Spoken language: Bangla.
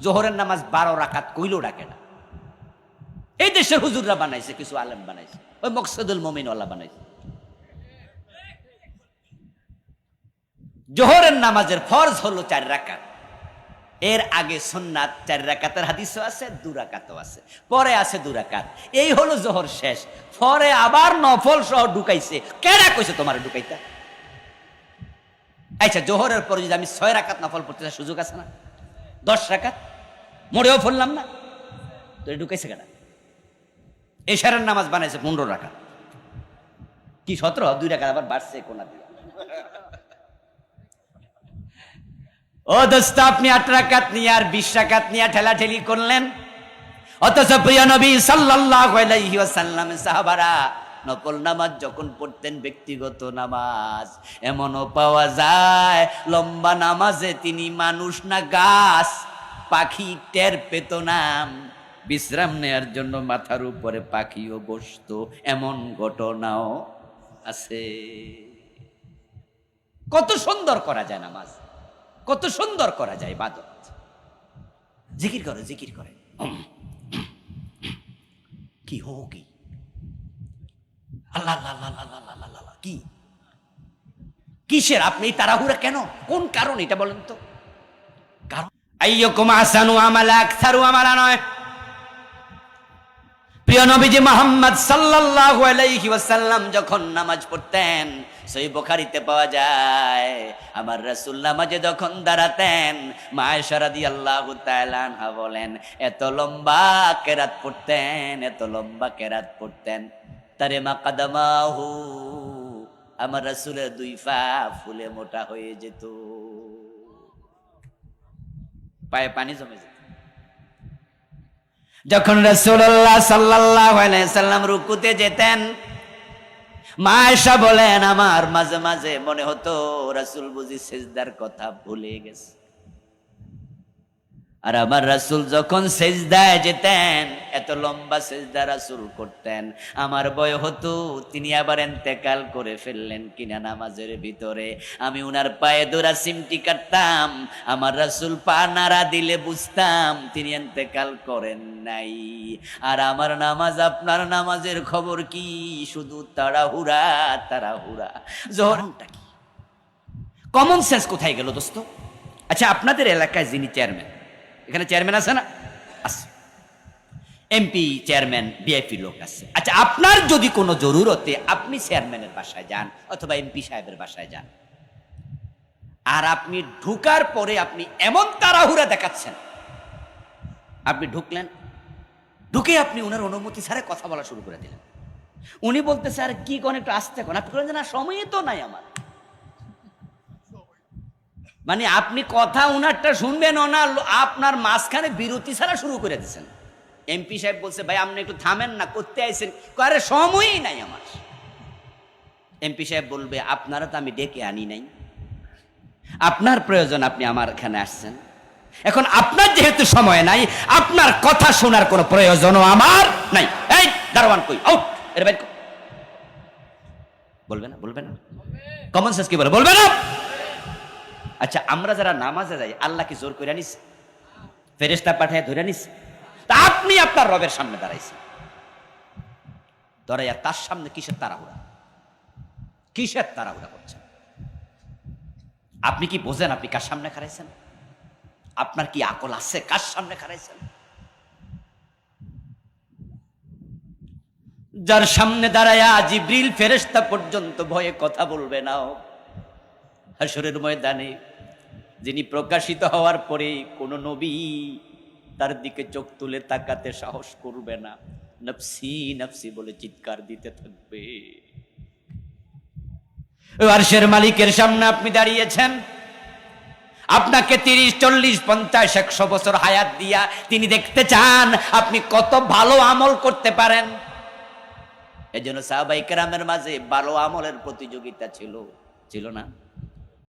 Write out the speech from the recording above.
জোহরের নামাজ 12 রাকাত কইলেও ডাকে না। এই দেশের হুজুররা বানাইছে, কিছু আলেম বানাইছে, ওই মকসুদুল মুমিনওয়ালা বানাইছে। জোহরের নামাজের ফরজ হলো 4 রাকাত, এর আগে সুন্নাত 4 রাকাতের হাদিসও আছে, 2 রাকাতও আছে, পরে আছে 2 রাকাত। এই হলো জোহর শেষ, পরে আবার নফল সহ ঢুকাইছে। কেডা কইছে তোমার ঢুকাইতা? আচ্ছা, জোহরের পরে যদি আমি 6 রাকাত নফল পড়তে চাই, সুযোগ আছে না? 10 রাকাত মরেও পড়লাম না, তো ঢুকাইছে কেডা? এশারের নামাজ বানাইছে 15 রাকাত, কি 17? 2 রাকাত আবার বাড়ছে কোনা দিয়ে। ও দোস্ত, আপনি 8 রাকাত নিয়ে আর 20 রাকাত নিয়ে ঠেলাঠেলি করলেন, অথচ প্রিয় নবী সাল্লাল্লাহু আলাইহি ওয়াসাল্লাম সাহাবারা নফল নামাজ যখন পড়তেন, ব্যক্তিগত নামাজ, এমনও পাওয়া যায় লম্বা নামাজে তিনি মানুষ না গাছ, পাখি টের পেত না, বিশ্রাম নেয়ার জন্য মাথার উপরে পাখিও বসতো, এমন ঘটনাও আছে। কত সুন্দর করা যায় নামাজ, কত সুন্দর করা যায় ইবাদত। জিকির করে, জিকির করে, কি হো কি আল্লাহ আল্লাহ আল্লাহ আল্লাহ আল্লাহ আল্লাহ, কি কিসের আপনি তাড়াহুড়া কেন? কোন কারণ এটা বলেন তো? কারণ আইয়ুকুম আহসানু আমালা, আকসারু আমালা নয়। প্রিয় নবীজি মুহাম্মদ সাল্লাল্লাহু আলাইহি ওয়াসাল্লাম যখন নামাজ পড়তেন, সহিহ বুখারীতে পাওয়া যায়, আমার রাসূল নামাজে যখন দাঁড়াতেন, মা আয়েশা রাদিয়াল্লাহু তাআলা আনহা বলেন, এত লম্বা কেরাত পড়তেন, এত লম্বা কেরাত পড়তেন, তারে মাকাদামাহু, আমার রাসূলের 2 পা ফুলে মোটা হয়ে যেত, পায়ে পানি জমে যেত। যখন রাসূলুল্লাহ সাল্লাল্লাহু আলাইহি সাল্লাম রুকুতে যেতেন, মা আয়েশা বলেন, আমার মাঝে মাঝে মনে হতো রাসূল বুঝি সিজদার কথা ভুলে গেছে। আর আমার রাসূল যখন সিজদায় যেতেন, এত লম্বা সিজদা রাসূল করতেন, আমার ভয় হতো তিনি আবার ইন্তেকাল করে ফেললেন কিনা নামাজের ভিতরে। আমি উনার পায়ে ধরে সিমটি কাটতাম, আমার রাসূল পা নাড়া দিলে বুঝতাম তিনি ইন্তেকাল করেন নাই। আর আমার নামাজ আপনার নামাজের খবর কি? শুধু তাড়াহুড়া তাড়াহুড়া। জোহরটা কি? কমন সেন্স কোথায় গেল দোস্ত? আচ্ছা, আপনাদের এলাকায় যিনি চেয়ারম্যান, এখানে চেয়ারম্যান আছে না? আছে, এমপি, চেয়ারম্যান, ভিআইপি লোক আছে। আচ্ছা, আপনার যদি কোনো জরুরতে আপনি চেয়ারম্যানের বাসায় যান অথবা এমপি সাহেবের বাসায় যান, আর আপনি ঢুকার পরে আপনি এমন তাড়াহুড়া দেখাচ্ছেন, আপনি ঢুকলেন, ঢুকে আপনি ওনার অনুমতি ছাড়া কথা বলা শুরু করে দিলেন, উনি বলতেছে আর কি কোন একটু আসতে কোন, আপনি বলেন না সময় তো নাই আমার, মানে আপনি কথা উনারটা শুনবেন না, আপনার মাঝখানে বিরতি ছাড়া শুরু করে দিচ্ছেন। এমপি সাহেব বলছে, ভাই আপনি একটু থামেন না, করতে আইছেন, আরে সময়ই নাই আমার। এমপি সাহেব বলবে, আপনারা তো আমি ডেকে আনি নাই, আপনার প্রয়োজন, আপনি আমার এখানে আসছেন, এখন আপনার যেহেতু সময় নাই, আপনার কথা শোনার কোনো প্রয়োজনও আমার নাই। এই দারোয়ান কই, আউট, এর বাইরে বলবে না? বলবে না? কমন সেন্স কি বলে? বলবে না? আচ্ছা, আমরা যারা নামাজে যাই, আল্লাহ কি জোর করে নিস? ফেরেশতা পাঠায় ধরে নিস? তা আপনি আপনার রবের সামনে দাঁড়াইছেন, দাঁড়াইয়া তার সামনে কিসের তাড়াহুড়া, কিসের তাড়াহুড়া করছেন? আপনি কি বোঝেন আপনি কার সামনে খাড়াইছেন? আপনার কি আকল আছে কার সামনে খাড়াইছেন? যার সামনে দাঁড়ায়া জিবরিল ফেরেশতা পর্যন্ত ভয়ে কথা বলবে না, হাশরের ময়দানে যিনি প্রকাশিত হওয়ার পরে কোন নবী তার দিকে চোখ তুলে তাকাতে সাহস করবে না, নফসি নফসি বলে চিৎকার দিতে থাকবে। আরশের মালিকের সামনে আপনি দাঁড়িয়েছেন, আপনাকে 30, 40, 50, 100 বছর হায়াত দিয়া তিনি দেখতে চান আপনি কত ভালো আমল করতে পারেন। এজন্য সাহাবায়ে কেরামের মাঝে ভালো আমলের প্রতিযোগিতা ছিল, ছিল না?